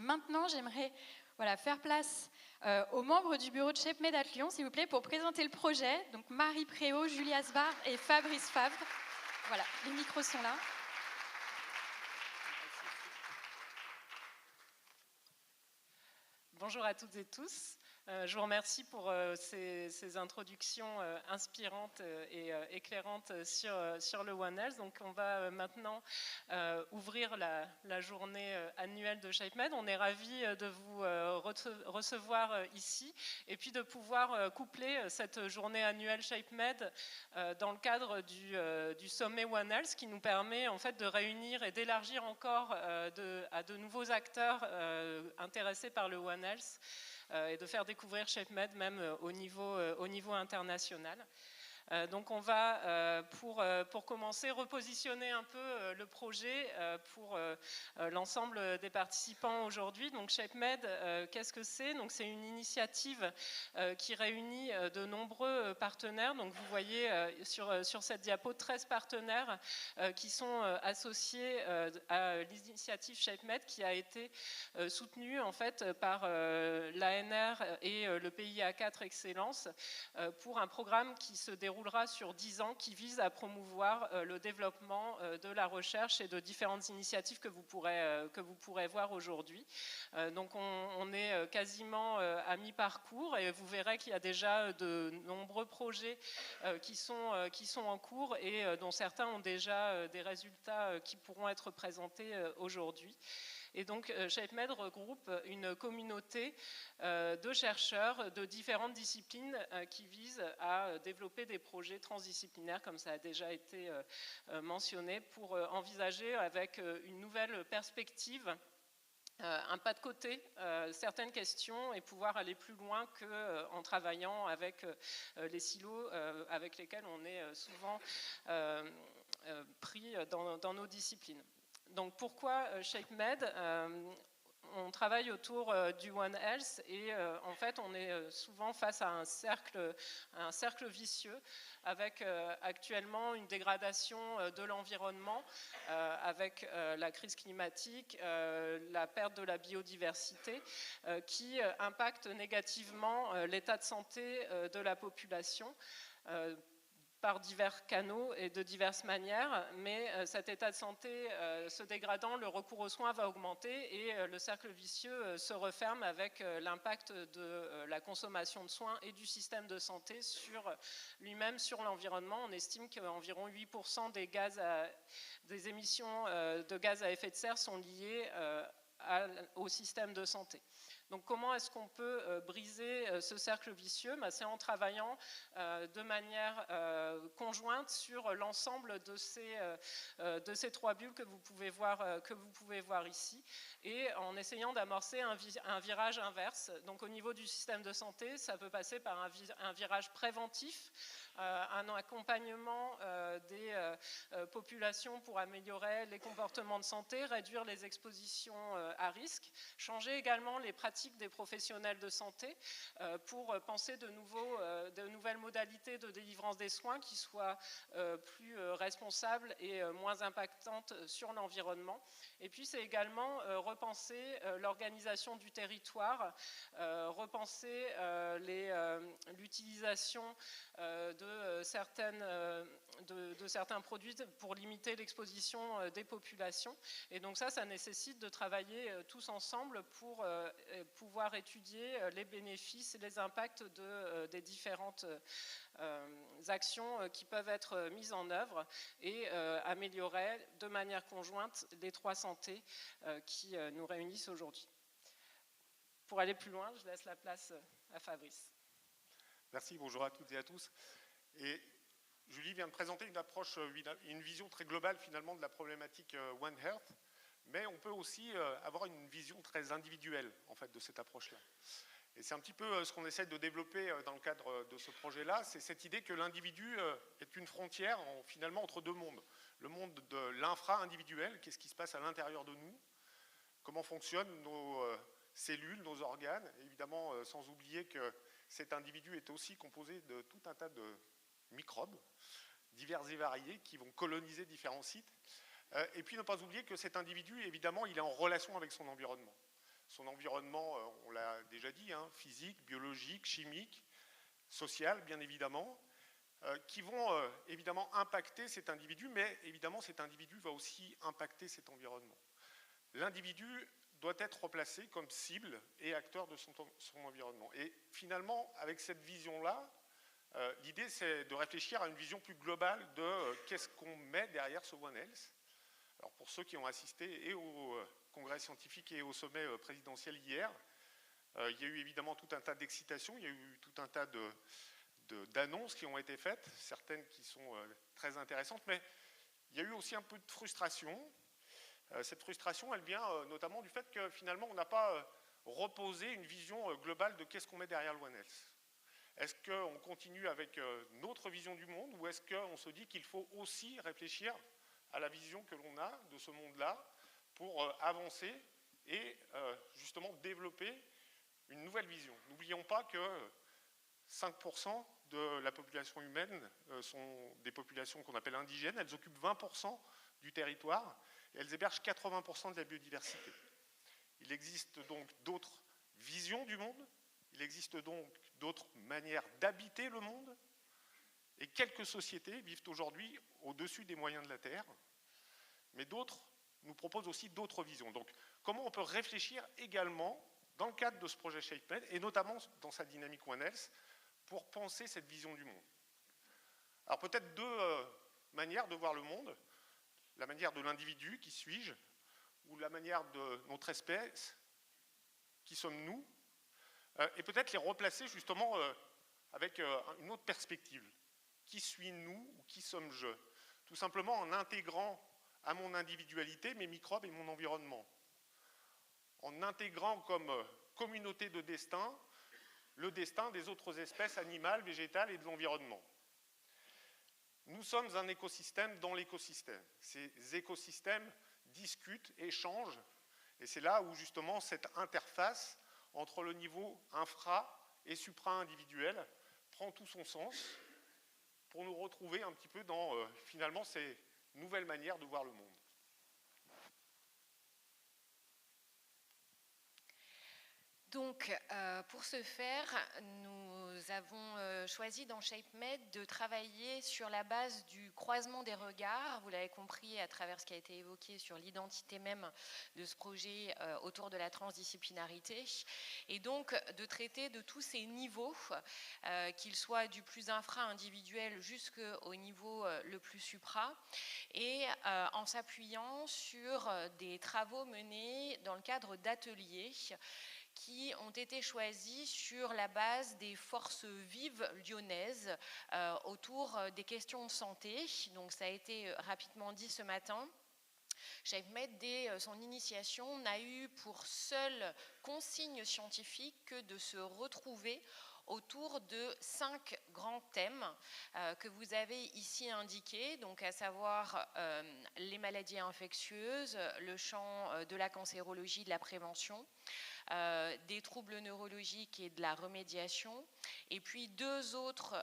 maintenant, j'aimerais faire place aux membres du bureau de ShapeMed à Lyon, s'il vous plaît, pour présenter le projet. Donc Marie Préau, Julie Asbar et Fabrice Favre. Voilà, les micros sont là. Bonjour à toutes et tous. Je vous remercie pour ces introductions inspirantes et éclairantes sur le One Health. Donc on va maintenant ouvrir la journée annuelle de ShapeMed. On est ravis de vous recevoir ici et puis de pouvoir coupler cette journée annuelle ShapeMed dans le cadre du sommet One Health, qui nous permet en fait de réunir et d'élargir encore à de nouveaux acteurs intéressés par le One Health et de faire découvrir ShapeMed même au niveau international. Donc on va, pour commencer, repositionner un peu le projet pour l'ensemble des participants aujourd'hui. Donc ShapeMed, qu'est-ce que c'est? Donc c'est une initiative qui réunit de nombreux partenaires. Donc vous voyez sur cette diapo 13 partenaires qui sont associés à l'initiative ShapeMed, qui a été soutenue en fait par l'ANR et le PIA4 Excellence pour un programme qui se déroulera sur 10 ans, qui vise à promouvoir le développement de la recherche et de différentes initiatives que vous pourrez voir aujourd'hui. Donc on est quasiment à mi-parcours et vous verrez qu'il y a déjà de nombreux projets qui sont en cours et dont certains ont déjà des résultats qui pourront être présentés aujourd'hui. Et donc ShapeMed regroupe une communauté de chercheurs de différentes disciplines qui visent à développer des projets transdisciplinaires, comme ça a déjà été mentionné, pour envisager avec une nouvelle perspective un pas de côté certaines questions et pouvoir aller plus loin qu'en travaillant avec les silos avec lesquels on est souvent pris dans nos disciplines. Donc pourquoi ShapeMed? On travaille autour du One Health et en fait on est souvent face à un cercle vicieux avec actuellement une dégradation de l'environnement avec la crise climatique, la perte de la biodiversité qui impacte négativement l'état de santé de la population par divers canaux et de diverses manières, mais cet état de santé se dégradant, le recours aux soins va augmenter et le cercle vicieux se referme avec l'impact de la consommation de soins et du système de santé sur lui-même, sur l'environnement. On estime qu'environ 8% des émissions de gaz à effet de serre sont liées au système de santé. Donc comment est-ce qu'on peut briser ce cercle vicieux? C'est en travaillant de manière conjointe sur l'ensemble de ces trois bulles que vous pouvez voir ici et en essayant d'amorcer un virage inverse. Donc au niveau du système de santé, ça peut passer par un virage préventif, un accompagnement des populations pour améliorer les comportements de santé, réduire les expositions à risque, changer également les pratiques des professionnels de santé pour penser de nouvelles modalités de délivrance des soins qui soient plus responsables et moins impactantes sur l'environnement. Et puis c'est également repenser l'organisation du territoire, repenser l'utilisation de certains produits pour limiter l'exposition des populations. Et donc ça nécessite de travailler tous ensemble pour pouvoir étudier les bénéfices et les impacts des différentes actions qui peuvent être mises en œuvre et améliorer de manière conjointe les trois santé qui nous réunissent aujourd'hui. Pour aller plus loin, je laisse la place à Fabrice. Merci, bonjour à toutes et à tous. Et Julie vient de présenter une approche, une vision très globale finalement de la problématique One Health, mais on peut aussi avoir une vision très individuelle en fait de cette approche-là. Et c'est un petit peu ce qu'on essaie de développer dans le cadre de ce projet-là, c'est cette idée que l'individu est une frontière finalement entre deux mondes. Le monde de l'infra-individuel, qu'est-ce qui se passe à l'intérieur de nous, comment fonctionnent nos cellules, nos organes, évidemment sans oublier que cet individu est aussi composé de tout un tas de microbes divers et variés qui vont coloniser différents sites. Et puis ne pas oublier que cet individu, évidemment, il est en relation avec son environnement. son environnement, on l'a déjà dit, hein, physique, biologique, chimique, social, bien évidemment, qui vont évidemment impacter cet individu, mais évidemment cet individu va aussi impacter cet environnement. L'individu doit être replacé comme cible et acteur de son environnement. Et finalement, avec cette vision-là, l'idée c'est de réfléchir à une vision plus globale de qu'est-ce qu'on met derrière ce One Health. Alors pour ceux qui ont assisté et au congrès scientifique et au sommet présidentiel hier, il y a eu évidemment tout un tas d'excitations, il y a eu tout un tas d'annonces qui ont été faites, certaines qui sont très intéressantes, mais il y a eu aussi un peu de frustration. Cette frustration, elle vient notamment du fait que finalement, on n'a pas reposé une vision globale de qu'est-ce qu'on met derrière le One Health. Est-ce qu'on continue avec notre vision du monde ou est-ce qu'on se dit qu'il faut aussi réfléchir à la vision que l'on a de ce monde-là pour avancer et justement développer une nouvelle vision. N'oublions pas que 5% de la population humaine sont des populations qu'on appelle indigènes, elles occupent 20% du territoire et elles hébergent 80% de la biodiversité. Il existe donc d'autres visions du monde, il existe donc d'autres manières d'habiter le monde, et quelques sociétés vivent aujourd'hui au-dessus des moyens de la Terre, mais d'autres nous proposent aussi d'autres visions. Donc comment on peut réfléchir également dans le cadre de ce projet ShapeMed, et notamment dans sa dynamique One Health, pour penser cette vision du monde. Alors peut-être deux manières de voir le monde, la manière de l'individu, qui suis-je, ou la manière de notre espèce, qui sommes-nous, et peut-être les replacer justement avec une autre perspective. Qui suis-nous ou qui sommes-je? Tout simplement en intégrant à mon individualité mes microbes et mon environnement. En intégrant comme communauté de destin le destin des autres espèces animales, végétales et de l'environnement. Nous sommes un écosystème dans l'écosystème. Ces écosystèmes discutent, échangent, et c'est là où justement cette interface entre le niveau infra- et supra-individuel prend tout son sens pour nous retrouver un petit peu dans finalement ces nouvelles manières de voir le monde. Donc, pour ce faire, nous avons choisi dans ShapeMed de travailler sur la base du croisement des regards. Vous l'avez compris à travers ce qui a été évoqué sur l'identité même de ce projet autour de la transdisciplinarité. Et donc, de traiter de tous ces niveaux, qu'ils soient du plus infra-individuel jusqu'au niveau le plus supra, et en s'appuyant sur des travaux menés dans le cadre d'ateliers qui ont été choisis sur la base des forces vives lyonnaises autour des questions de santé. Donc ça a été rapidement dit ce matin. ShapeMed, dès son initiation, n'a eu pour seule consigne scientifique que de se retrouver autour de 5 grands thèmes que vous avez ici indiqués, donc à savoir les maladies infectieuses, le champ de la cancérologie, de la prévention, des troubles neurologiques et de la remédiation, et puis 2 autres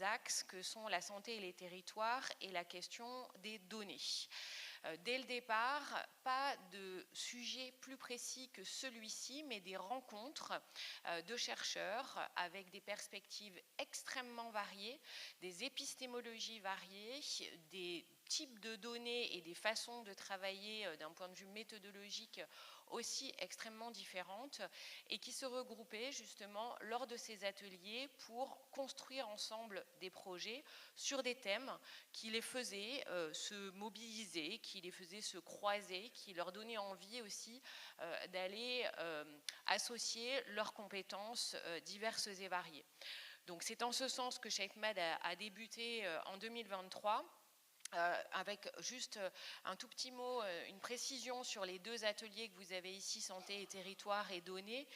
axes que sont la santé et les territoires et la question des données. Dès le départ, pas de sujet plus précis que celui-ci, mais des rencontres de chercheurs avec des perspectives extrêmement variées, des épistémologies variées, des types de données et des façons de travailler d'un point de vue méthodologique aussi extrêmement différentes, et qui se regroupaient justement lors de ces ateliers pour construire ensemble des projets sur des thèmes qui les faisaient se mobiliser, qui les faisaient se croiser, qui leur donnaient envie aussi d'aller associer leurs compétences diverses et variées. Donc c'est en ce sens que ShapeMed a débuté en 2023. Avec juste un tout petit mot, une précision sur les 2 ateliers que vous avez ici, santé et territoire et données,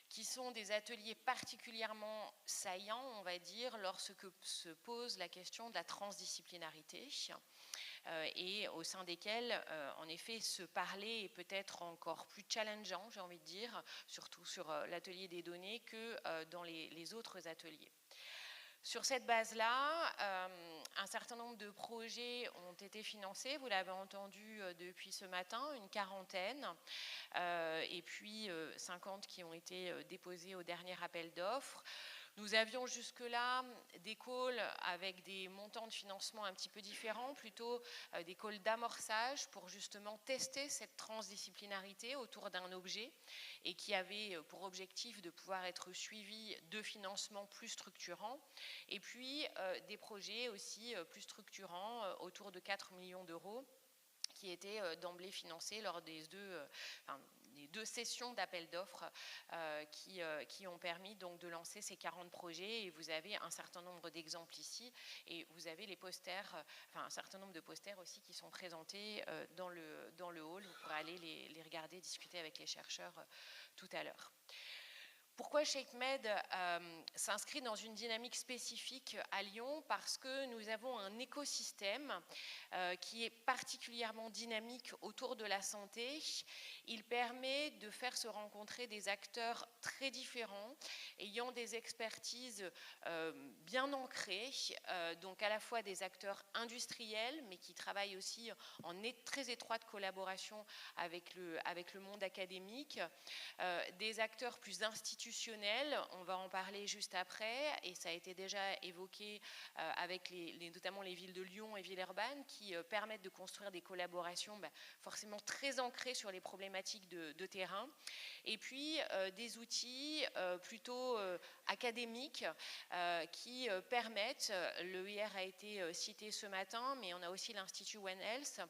qui sont des ateliers particulièrement saillants, on va dire, lorsque se pose la question de la transdisciplinarité, et au sein desquels, en effet, se parler est peut-être encore plus challengeant, j'ai envie de dire, surtout sur l'atelier des données, que dans les autres ateliers. Sur cette base-là, un certain nombre de projets ont été financés, vous l'avez entendu depuis ce matin, une quarantaine, et puis 50 qui ont été déposés au dernier appel d'offres. Nous avions jusque-là des calls avec des montants de financement un petit peu différents, plutôt des calls d'amorçage pour justement tester cette transdisciplinarité autour d'un objet et qui avait pour objectif de pouvoir être suivi de financements plus structurants. Et puis des projets aussi plus structurants autour de 4 millions d'euros qui étaient d'emblée financés lors des deux sessions d'appel d'offres qui ont permis donc de lancer ces 40 projets. Et vous avez un certain nombre d'exemples ici, et vous avez les posters, un certain nombre de posters aussi qui sont présentés dans le hall. Vous pourrez aller les regarder, discuter avec les chercheurs tout à l'heure. Pourquoi ShapeMed s'inscrit dans une dynamique spécifique à Lyon? Parce que nous avons un écosystème qui est particulièrement dynamique autour de la santé. Il permet de faire se rencontrer des acteurs très différents, ayant des expertises bien ancrées, donc à la fois des acteurs industriels, mais qui travaillent aussi en très étroite collaboration avec le monde académique, des acteurs plus institutionnels, on va en parler juste après, et ça a été déjà évoqué avec notamment les villes de Lyon et Villeurbanne, qui permettent de construire des collaborations forcément très ancrées sur les problématiques de terrain, et puis des outils plutôt académiques qui permettent, l'EIR a été cité ce matin, mais on a aussi l'Institut One Health,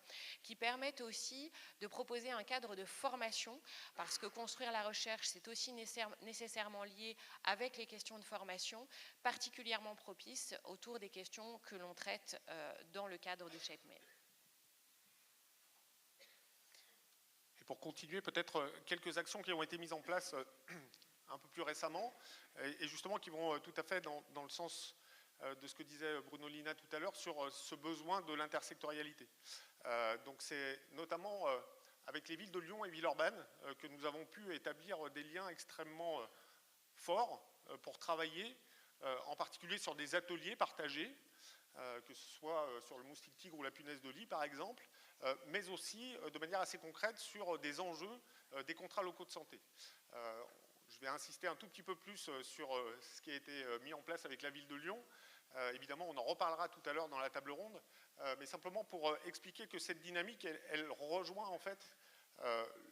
qui permettent aussi de proposer un cadre de formation, parce que construire la recherche, c'est aussi nécessairement lié avec les questions de formation, particulièrement propices autour des questions que l'on traite dans le cadre de ShapeMed. Et pour continuer, peut-être quelques actions qui ont été mises en place un peu plus récemment, et justement qui vont tout à fait dans le sens de ce que disait Bruno Lina tout à l'heure sur ce besoin de l'intersectorialité. Donc c'est notamment avec les villes de Lyon et Villeurbanne que nous avons pu établir des liens extrêmement forts pour travailler en particulier sur des ateliers partagés, que ce soit sur le moustique tigre ou la punaise de lit par exemple, mais aussi de manière assez concrète sur des enjeux des contrats locaux de santé. Je vais insister un tout petit peu plus sur ce qui a été mis en place avec la ville de Lyon. Évidemment, on en reparlera tout à l'heure dans la table ronde, mais simplement pour expliquer que cette dynamique, elle rejoint en fait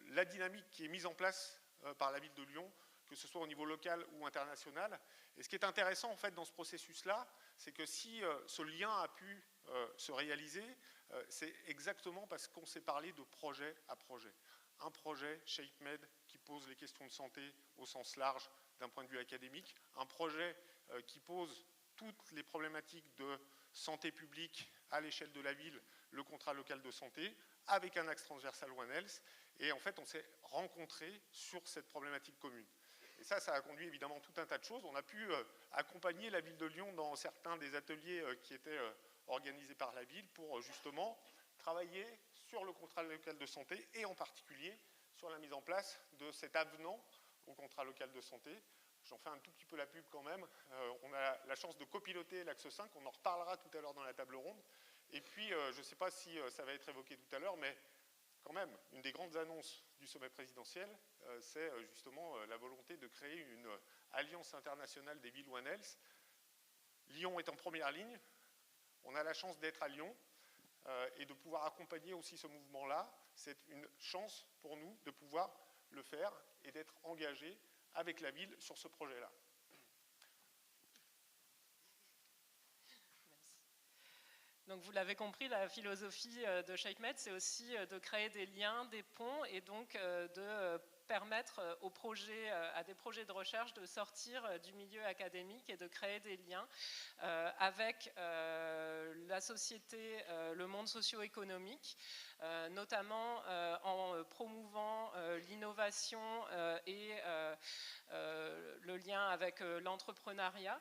la dynamique qui est mise en place par la ville de Lyon, que ce soit au niveau local ou international. Et ce qui est intéressant en fait dans ce processus-là, c'est que si ce lien a pu se réaliser, c'est exactement parce qu'on s'est parlé de projet à projet. Un projet, ShapeMed, qui pose les questions de santé au sens large d'un point de vue académique, un projet qui pose toutes les problématiques de santé publique à l'échelle de la ville, le contrat local de santé, avec un axe transversal One Health, et en fait on s'est rencontrés sur cette problématique commune. Et ça a conduit évidemment tout un tas de choses. On a pu accompagner la ville de Lyon dans certains des ateliers qui étaient organisés par la ville pour justement travailler sur le contrat local de santé et en particulier sur la mise en place de cet avenant au contrat local de santé. J'en fais un tout petit peu la pub quand même. On a la chance de copiloter l'axe 5, on en reparlera tout à l'heure dans la table ronde. Et puis, je ne sais pas si ça va être évoqué tout à l'heure, mais quand même, une des grandes annonces du sommet présidentiel, c'est justement la volonté de créer une alliance internationale des villes One Health. Lyon est en première ligne. On a la chance d'être à Lyon et de pouvoir accompagner aussi ce mouvement-là. C'est une chance pour nous de pouvoir le faire et d'être engagé avec la ville sur ce projet-là. Donc vous l'avez compris, la philosophie de ShapeMed, c'est aussi de créer des liens, des ponts, et donc de permettre à des projets de recherche de sortir du milieu académique et de créer des liens avec la société, le monde socio-économique, notamment en promouvant l'innovation et le lien avec l'entrepreneuriat.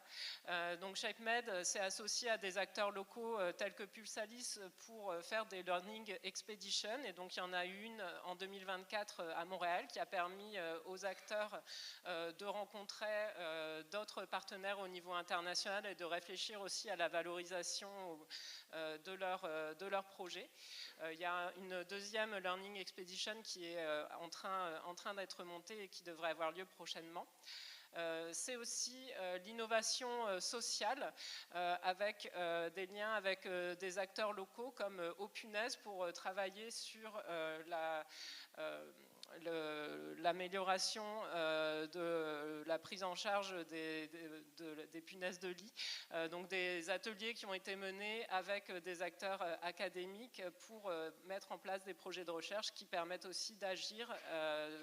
Donc ShapeMed s'est associé à des acteurs locaux tels que Pulsalis pour faire des Learning Expeditions, et donc il y en a une en 2024 à Montréal qui a permis aux acteurs de rencontrer d'autres partenaires au niveau international et de réfléchir aussi à la valorisation de leurs projets. Il y a une deuxième Learning Expedition qui est en train d'être montée et qui devrait avoir lieu prochainement. C'est aussi l'innovation sociale avec des liens avec des acteurs locaux comme Opunaise pour travailler sur l'amélioration de la prise en charge des punaises de lit. Donc des ateliers qui ont été menés avec des acteurs académiques pour mettre en place des projets de recherche qui permettent aussi d'agir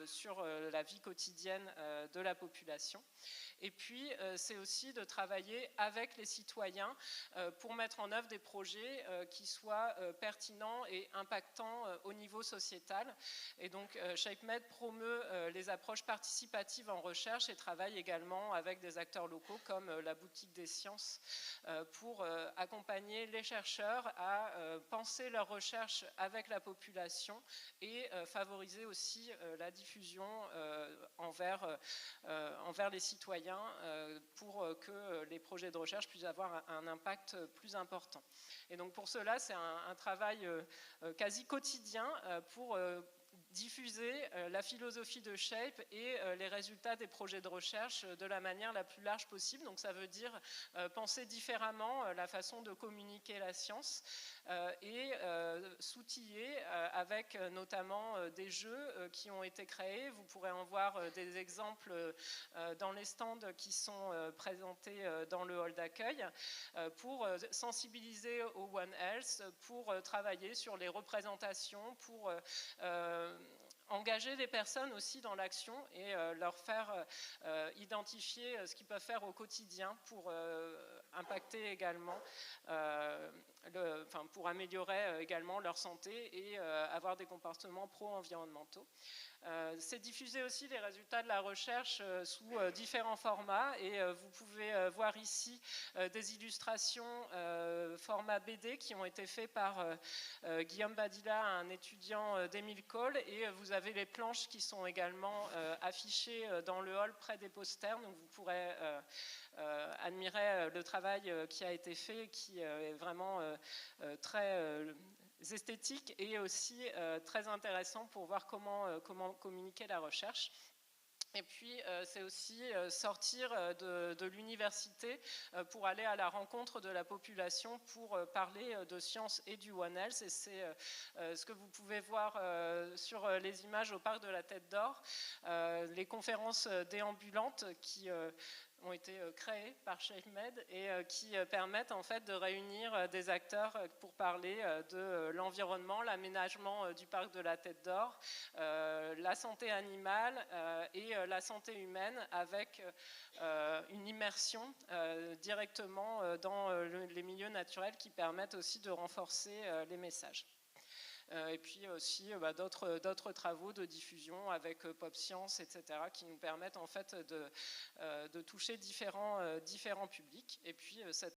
sur la vie quotidienne de la population. Et puis, c'est aussi de travailler avec les citoyens pour mettre en œuvre des projets qui soient pertinents et impactants au niveau sociétal. Et donc, ShapeMed promeut les approches participatives en recherche et travaille également avec des acteurs locaux comme la Boutique des Sciences pour accompagner les chercheurs à penser leur recherche avec la population et favoriser aussi la diffusion envers les citoyens pour que les projets de recherche puissent avoir un impact plus important. Et donc pour cela, c'est un travail quasi quotidien pour diffuser la philosophie de Shape et les résultats des projets de recherche de la manière la plus large possible. Donc ça veut dire penser différemment la façon de communiquer la science et s'outiller avec notamment des jeux qui ont été créés. Vous pourrez en voir des exemples dans les stands qui sont présentés dans le hall d'accueil pour sensibiliser au One Health, pour travailler sur les représentations, pour engager les personnes aussi dans l'action et leur faire identifier ce qu'ils peuvent faire au quotidien pour impacter également, pour améliorer également leur santé et avoir des comportements pro-environnementaux. C'est diffuser aussi les résultats de la recherche sous différents formats et vous pouvez voir ici des illustrations format BD qui ont été faites par Guillaume Badilla, un étudiant d'Émile Cole, et vous avez les planches qui sont également affichées dans le hall près des posters, donc vous pourrez admirer le travail qui a été fait, qui est vraiment très esthétique et aussi très intéressant pour voir comment communiquer la recherche. Et puis, c'est aussi sortir de l'université pour aller à la rencontre de la population pour parler de science et du One Health. Et c'est ce que vous pouvez voir sur les images au parc de la Tête d'Or, les conférences déambulantes qui ont été créées par ShapeMed et qui permettent en fait de réunir des acteurs pour parler de l'environnement, l'aménagement du parc de la Tête d'Or, la santé animale et la santé humaine avec une immersion directement dans les milieux naturels qui permettent aussi de renforcer les messages. Et puis aussi d'autres travaux de diffusion avec Pop Science, etc., qui nous permettent en fait de toucher différents publics. Et puis cette